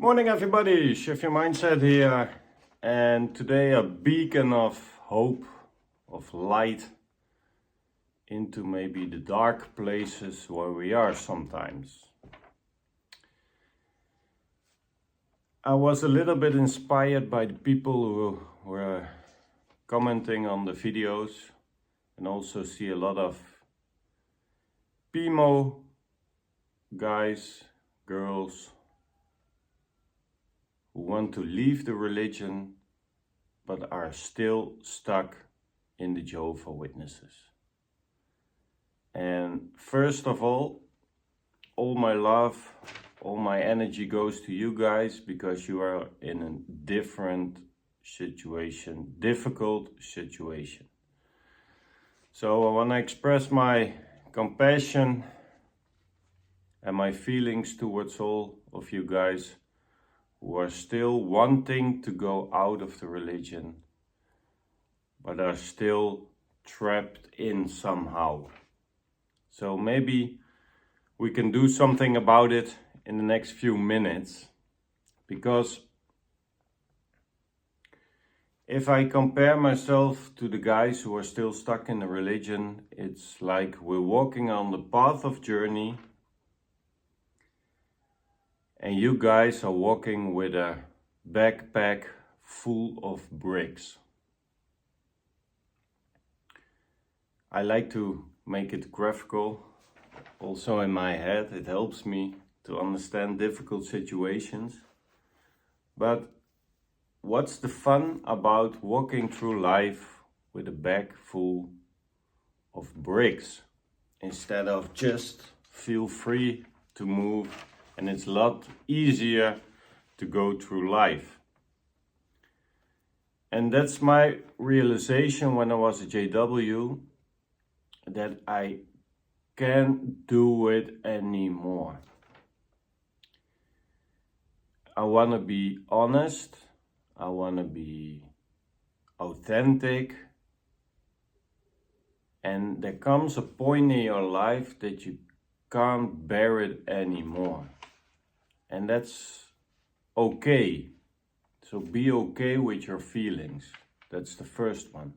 Morning everybody, Shift Your Mindset here, and today a beacon of hope, of light into maybe the dark places where we are sometimes. I was a little bit inspired by the people who were commenting on the videos, and also see a lot of PMO guys, girls who want to leave the religion but are still stuck in the Jehovah's Witnesses. And first of all my love, all my energy goes to you guys, because you are in a different situation, difficult situation. So I want to express my compassion and my feelings towards all of you guys who are still wanting to go out of the religion, but are still trapped in somehow. So maybe we can do something about it in the next few minutes, because if I compare myself to the guys who are still stuck in the religion, it's like we're walking on the path of journey, and you guys are walking with a backpack full of bricks. I like to make it graphical, also in my head. It helps me to understand difficult situations. But what's the fun about walking through life with a bag full of bricks, instead of just feel free to move? And it's a lot easier to go through life. And that's my realization when I was a JW, that I can't do it anymore. I want to be honest, I want to be authentic, and there comes a point in your life that you can't bear it anymore. And that's okay. So be okay with your feelings. That's the first one.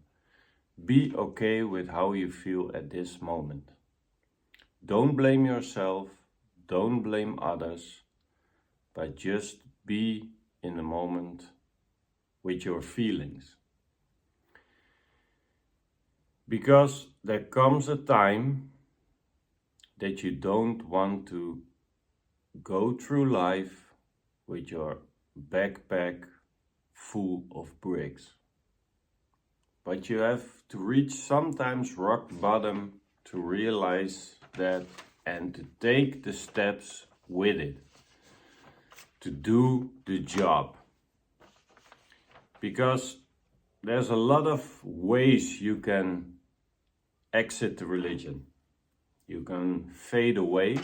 Be okay with how you feel at this moment. Don't blame yourself, don't blame others, but just be in the moment with your feelings. Because there comes a time that you don't want to go through life with your backpack full of bricks. But you have to reach sometimes rock bottom to realize that, and to take the steps with it, to do the job. Because there's a lot of ways you can exit the religion. You can fade away.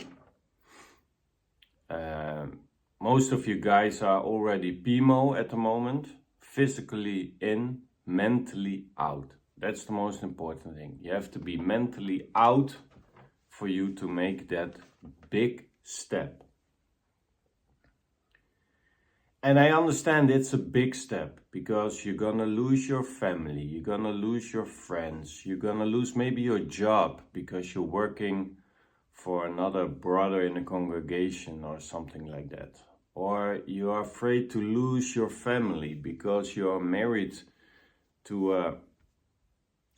Most of you guys are already PMO at the moment, physically in, mentally out. That's the most important thing. You have to be mentally out for you to make that big step. And I understand it's a big step, because you're gonna lose your family, you're gonna lose your friends, you're gonna lose maybe your job because you're working for another brother in a congregation or something like that. Or you are afraid to lose your family because you are married to a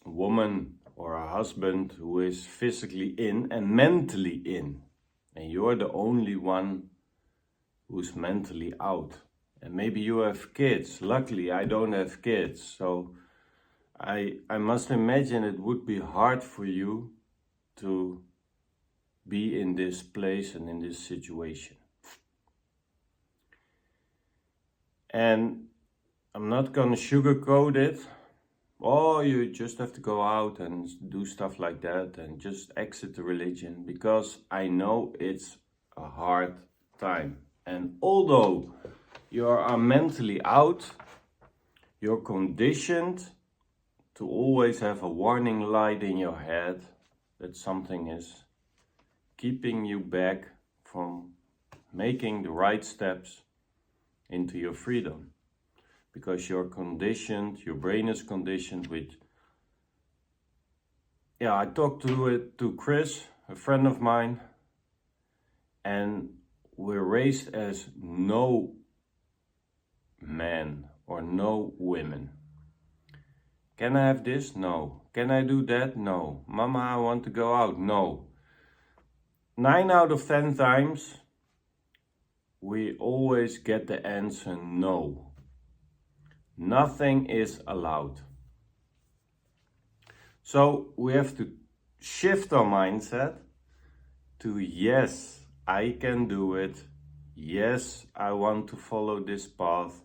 woman or a husband who is physically in and mentally in. And you're the only one who's mentally out. And maybe you have kids. Luckily, I don't have kids. So I must imagine it would be hard for you to be in this place and in this situation. And I'm not gonna sugarcoat it. Oh, you just have to go out and do stuff like that and just exit the religion, because I know it's a hard time. And although you are mentally out, you're conditioned to always have a warning light in your head that something is keeping you back from making the right steps into your freedom. Because you're conditioned, your brain is conditioned with... Yeah, I talked to Chris, a friend of mine, and we're raised as no men or no women. Can I have this? No. Can I do that? No. Mama, I want to go out? No. 9 out of 10 times, we always get the answer no. Nothing is allowed. So we have to shift our mindset to yes, I can do it. Yes, I want to follow this path.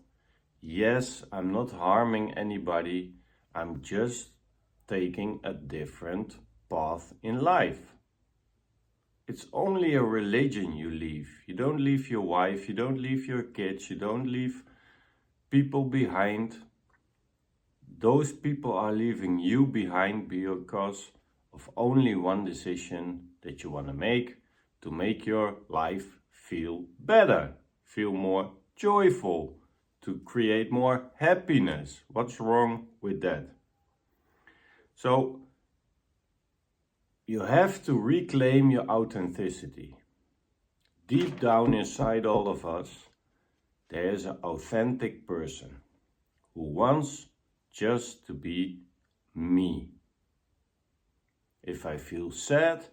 Yes, I'm not harming anybody. I'm just taking a different path in life. It's only a religion you leave. You don't leave your wife, you don't leave your kids, you don't leave people behind. Those people are leaving you behind because of only one decision that you want to make your life feel better, feel more joyful, to create more happiness. What's wrong with that? So you have to reclaim your authenticity. Deep down inside all of us, there is an authentic person who wants just to be me. If I feel sad,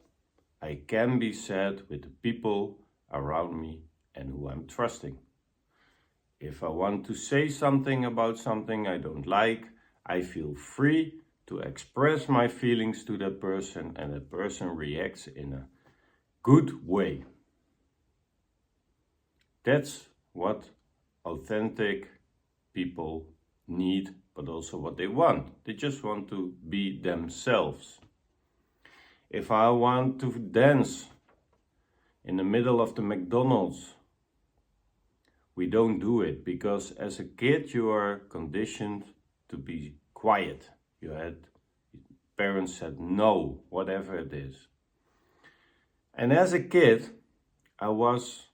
I can be sad with the people around me and who I'm trusting. If I want to say something about something I don't like, I feel free to express my feelings to that person, and that person reacts in a good way. That's what authentic people need, but also what they want. They just want to be themselves. If I want to dance in the middle of the McDonald's, we don't do it because as a kid you are conditioned to be quiet. Parents said no, whatever it is. And as a kid, I was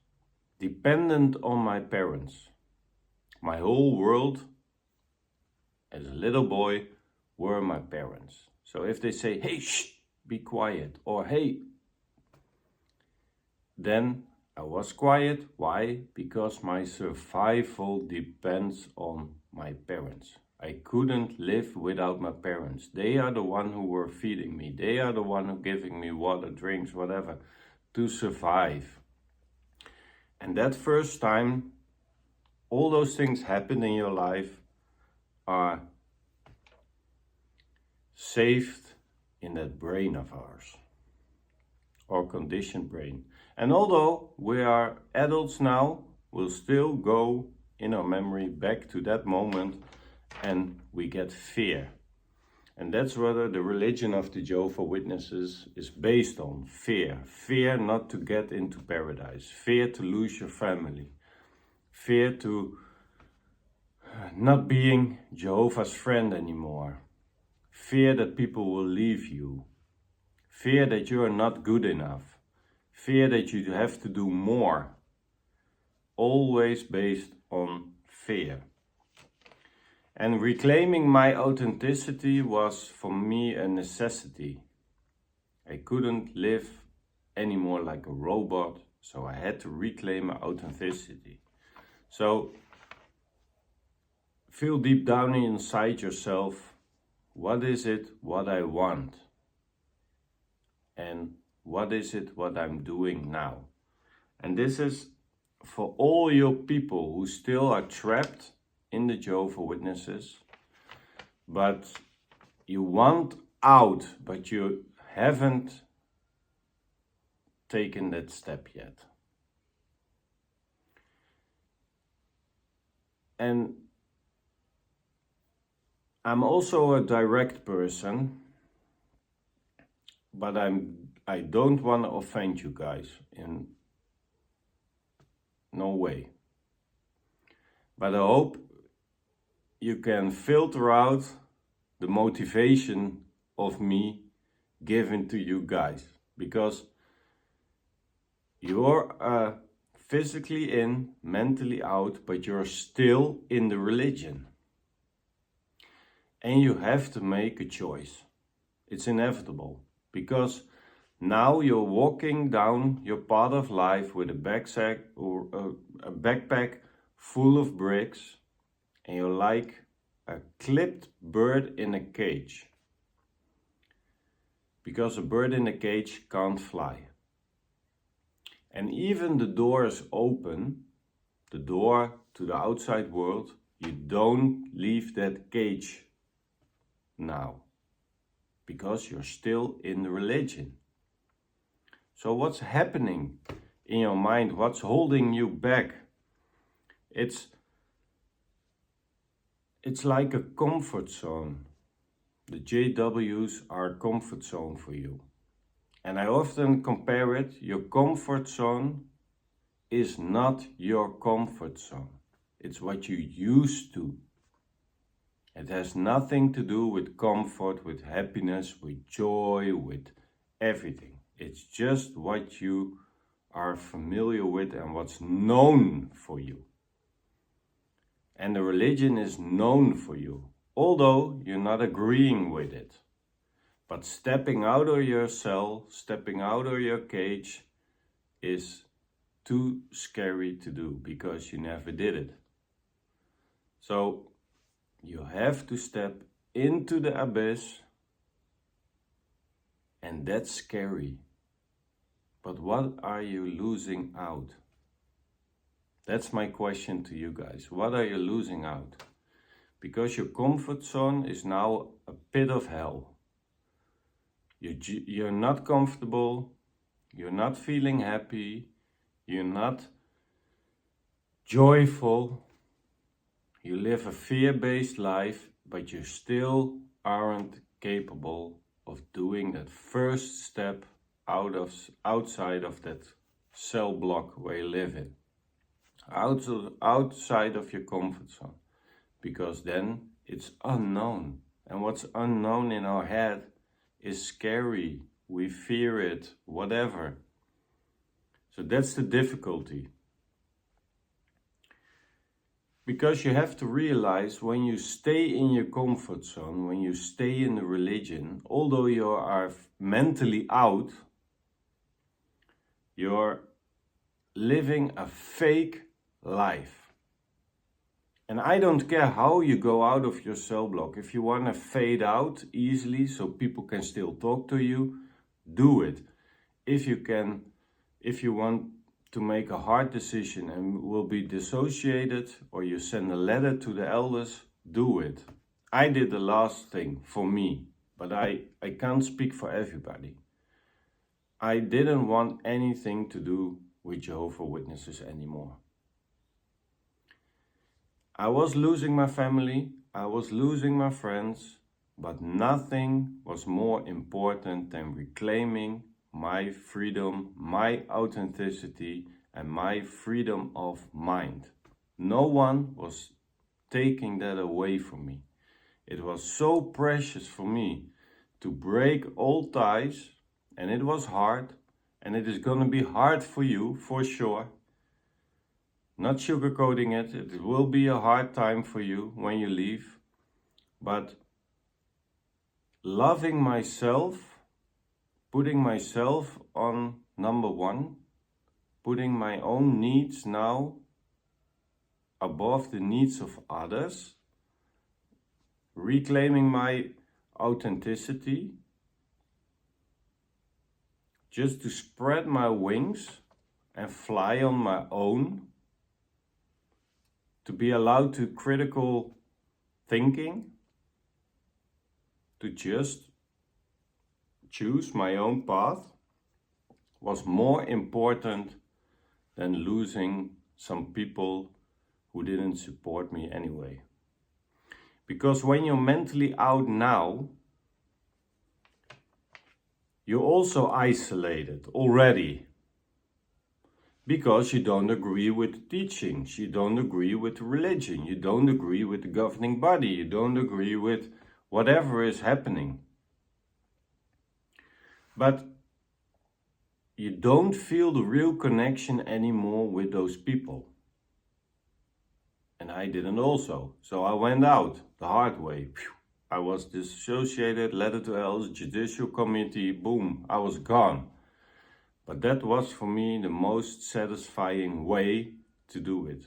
dependent on my parents. My whole world as a little boy were my parents. So if they say, hey, shh, be quiet, or hey, then I was quiet. Why? Because my survival depends on my parents. I couldn't live without my parents. They are the one who were feeding me. They are the one who giving me water, drinks, whatever, to survive. And that first time, all those things happen in your life are saved in that brain of ours, or conditioned brain. And although we are adults now, we'll still go in our memory back to that moment and we get fear. And that's what the religion of the Jehovah's Witnesses is based on. Fear. Fear not to get into paradise. Fear to lose your family. Fear to not being Jehovah's friend anymore. Fear that people will leave you. Fear that you are not good enough. Fear that you have to do more. Always based on fear. And reclaiming my authenticity was for me a necessity. I couldn't live anymore like a robot, so I had to reclaim my authenticity. So feel deep down inside yourself, what is it what I want? And what is it what I'm doing now? And this is for all your people who still are trapped in the Jehovah's Witnesses, but you want out, but you haven't taken that step yet. And I'm also a direct person, but I don't want to offend you guys in no way. But I hope you can filter out the motivation of me giving to you guys, because you're a physically in, mentally out, but you're still in the religion. And you have to make a choice. It's inevitable, because now you're walking down your path of life with a backpack or a backpack full of bricks, and you're like a clipped bird in a cage. Because a bird in a cage can't fly. And even the door is open, the door to the outside world, you don't leave that cage now. Because you're still in the religion. So what's happening in your mind? What's holding you back? It's like a comfort zone. The JWs are a comfort zone for you. And I often compare it, your comfort zone is not your comfort zone. It's what you used to. It has nothing to do with comfort, with happiness, with joy, with everything. It's just what you are familiar with and what's known for you. And the religion is known for you, although you're not agreeing with it. But stepping out of your cell, stepping out of your cage is too scary to do because you never did it. So you have to step into the abyss, and that's scary. But what are you losing out? That's my question to you guys. What are you losing out? Because your comfort zone is now a pit of hell. You're not comfortable, you're not feeling happy, you're not joyful, you live a fear-based life, but you still aren't capable of doing that first step outside of that cell block where you live in. Outside of your comfort zone, because then it's unknown. And what's unknown in our head is scary, we fear it, whatever. So that's the difficulty. Because you have to realize when you stay in your comfort zone, when you stay in the religion, although you are mentally out, you're living a fake life. And I don't care how you go out of your cell block. If you want to fade out easily so people can still talk to you, do it. If you want to make a hard decision and will be dissociated, or you send a letter to the elders, do it. I did the last thing for me, but I can't speak for everybody. I didn't want anything to do with Jehovah's Witnesses anymore. I was losing my family, I was losing my friends, but nothing was more important than reclaiming my freedom, my authenticity, and my freedom of mind. No one was taking that away from me. It was so precious for me to break old ties, and it was hard, and it is going to be hard for you, for sure. Not sugarcoating it, it will be a hard time for you when you leave, but loving myself, putting myself on number one, putting my own needs now above the needs of others, reclaiming my authenticity, just to spread my wings and fly on my own, to be allowed to critical thinking, to just choose my own path, was more important than losing some people who didn't support me anyway. Because when you're mentally out now, you're also isolated already. Because you don't agree with the teachings, you don't agree with the religion, you don't agree with the governing body, you don't agree with whatever is happening. But you don't feel the real connection anymore with those people. And I didn't also. So I went out the hard way. Phew. I was disassociated, letter to else, judicial committee, boom, I was gone. But that was for me the most satisfying way to do it.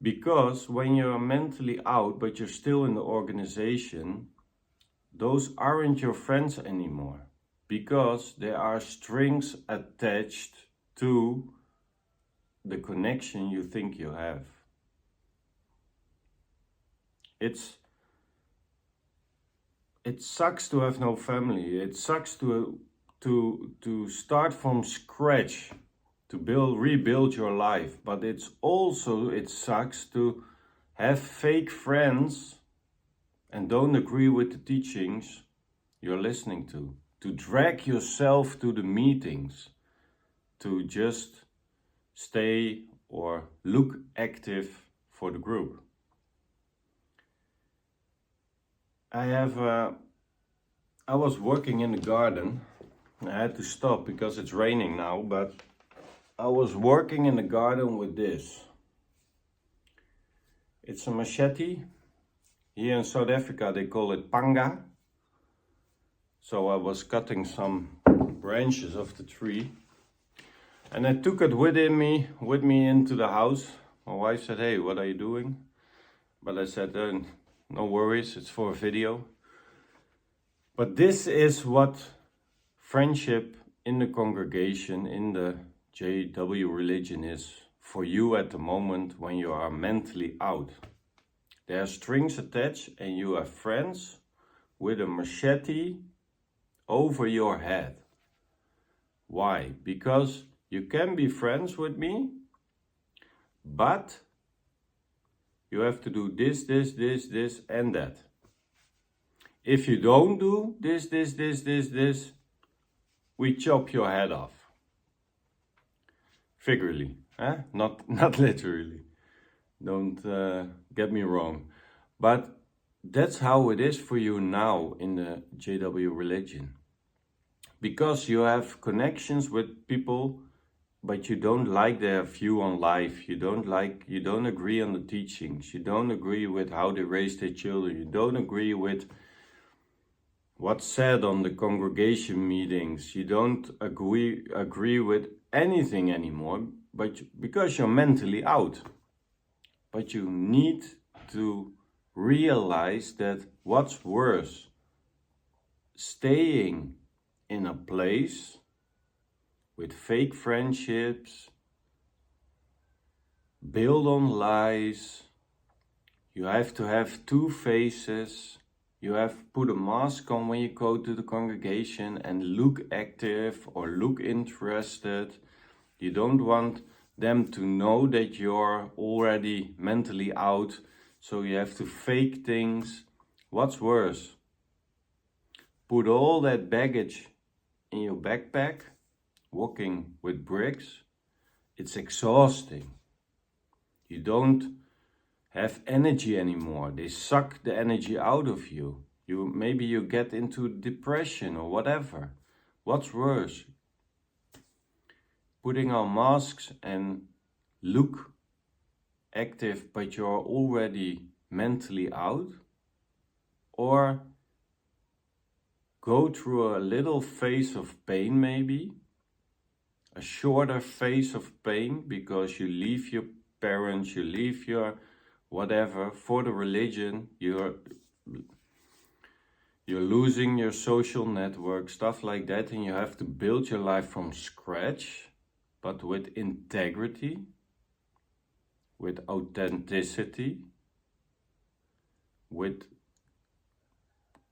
Because when you're mentally out, but you're still in the organization, those aren't your friends anymore. Because there are strings attached to the connection you think you have. It sucks to have no family. It sucks to start from scratch, to rebuild your life. But it sucks to have fake friends and don't agree with the teachings you're listening to drag yourself to the meetings, to just stay or look active for the group. I was working in the garden. I had to stop because it's raining now, but I was working in the garden with this. It's a machete. Here in South Africa they call it panga. So I was cutting some branches of the tree and I took it with me into the house. My wife said, "Hey, what are you doing?" But I said, "No worries, it's for a video." But this is what friendship in the congregation, in the JW religion is for you at the moment when you are mentally out. There are strings attached and you have friends with a machete over your head. Why? Because you can be friends with me, but you have to do this, and that. If you don't do this, we chop your head off. Figuratively, not literally. Don't get me wrong. But that's how it is for you now in the JW religion. Because you have connections with people, but you don't like their view on life. You don't agree on the teachings. You don't agree with how they raise their children. You don't agree with what's said on the congregation meetings. You don't agree with anything anymore, but because you're mentally out. But you need to realize that what's worse, staying in a place with fake friendships, build on lies. You have to have two faces. You have to put a mask on when you go to the congregation and look active or look interested. You don't want them to know that you're already mentally out, so you have to fake things. What's worse? Put all that baggage in your backpack, walking with bricks. It's exhausting. You don't have energy anymore. They suck the energy out of you. Maybe you get into depression or whatever. What's worse? Putting on masks and look active, but you're already mentally out? Or go through a little phase of pain, maybe a shorter phase of pain, because you leave your parents, you leave your whatever for the religion, you're losing your social network, stuff like that, and you have to build your life from scratch, but with integrity, with authenticity, with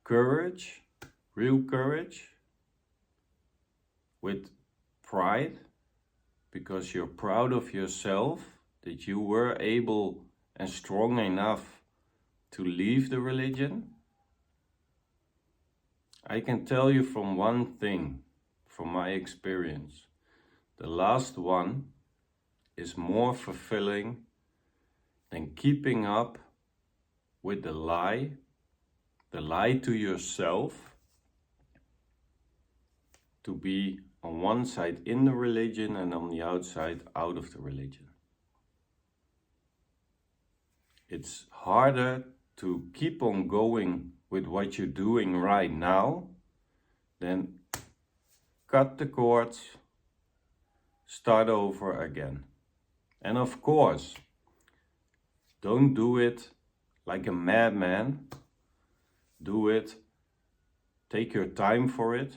courage, real courage, with pride, because you're proud of yourself that you were able and strong enough to leave the religion. I can tell you from one thing, from my experience, the last one is more fulfilling than keeping up with the lie to yourself, to be on one side in the religion and on the outside out of the religion. It's harder to keep on going with what you're doing right now than cut the cords, start over again. And of course, don't do it like a madman. Do it. Take your time for it.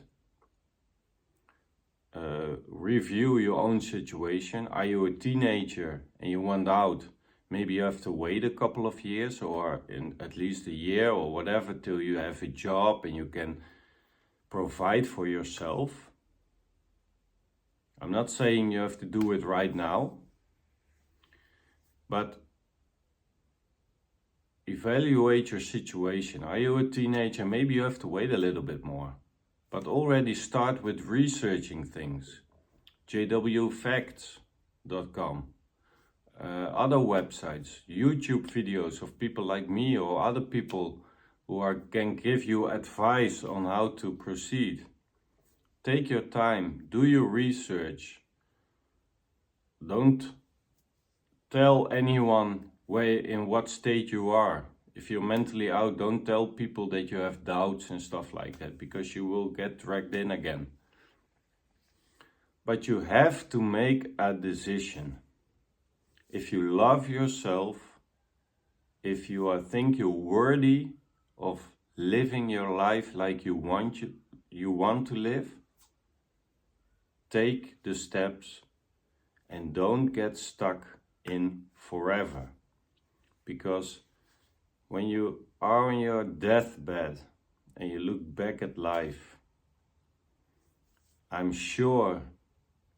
Review your own situation. Are you a teenager and you want out? Maybe you have to wait a couple of years or in at least a year or whatever till you have a job and you can provide for yourself. I'm not saying you have to do it right now, but evaluate your situation. Are you a teenager? Maybe you have to wait a little bit more, but already start with researching things. jwfacts.com. Other websites, YouTube videos of people like me or other people who can give you advice on how to proceed. Take your time, do your research. Don't tell anyone in what state you are. If you're mentally out, don't tell people that you have doubts and stuff like that, because you will get dragged in again. But you have to make a decision. If you love yourself, if you think you're worthy of living your life like you want to live, take the steps and don't get stuck in forever. Because when you are on your deathbed and you look back at life, I'm sure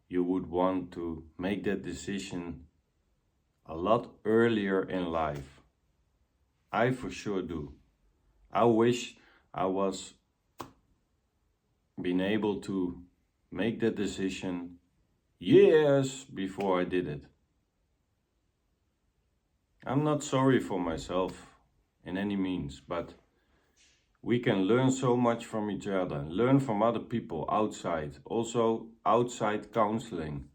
you would want to make that decision a lot earlier in life. I for sure do. I wish I was been able to make that decision years before I did it. I'm not sorry for myself in any means, but we can learn so much from each other, learn from other people outside, also outside counseling,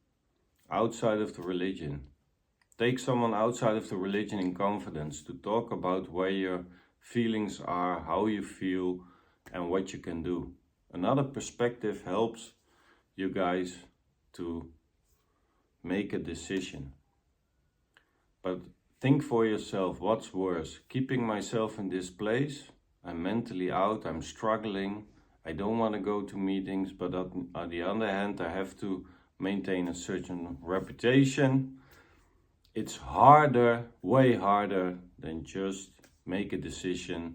outside of the religion. Take someone outside of the religion in confidence to talk about where your feelings are, how you feel, and what you can do. Another perspective helps you guys to make a decision. But think for yourself, what's worse? Keeping myself in this place, I'm mentally out, I'm struggling, I don't want to go to meetings, but on the other hand, I have to maintain a certain reputation. It's harder, way harder than just make a decision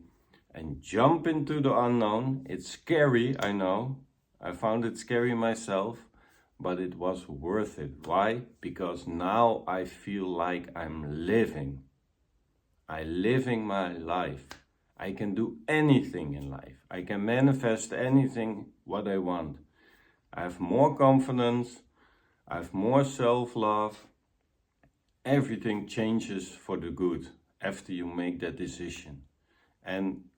and jump into the unknown. It's scary, I know. I found it scary myself, but it was worth it. Why? Because now I feel like I'm living. I'm living my life. I can do anything in life. I can manifest anything what I want. I have more confidence. I have more self-love. Everything changes for the good after you make that decision. And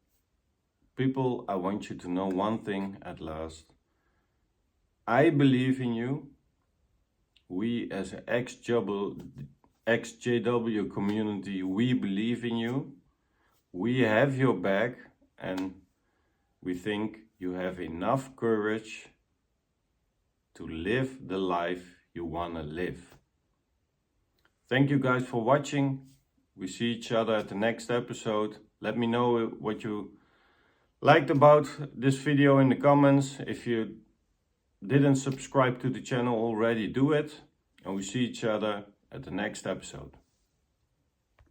people, I want you to know one thing at last. I believe in you. We as an XJW community, we believe in you. We have your back and we think you have enough courage to live the life you want to live. Thank you guys for watching. We see each other at the next episode. Let me know what you liked about this video in the comments. If you didn't subscribe to the channel already, do it. And we see each other at the next episode.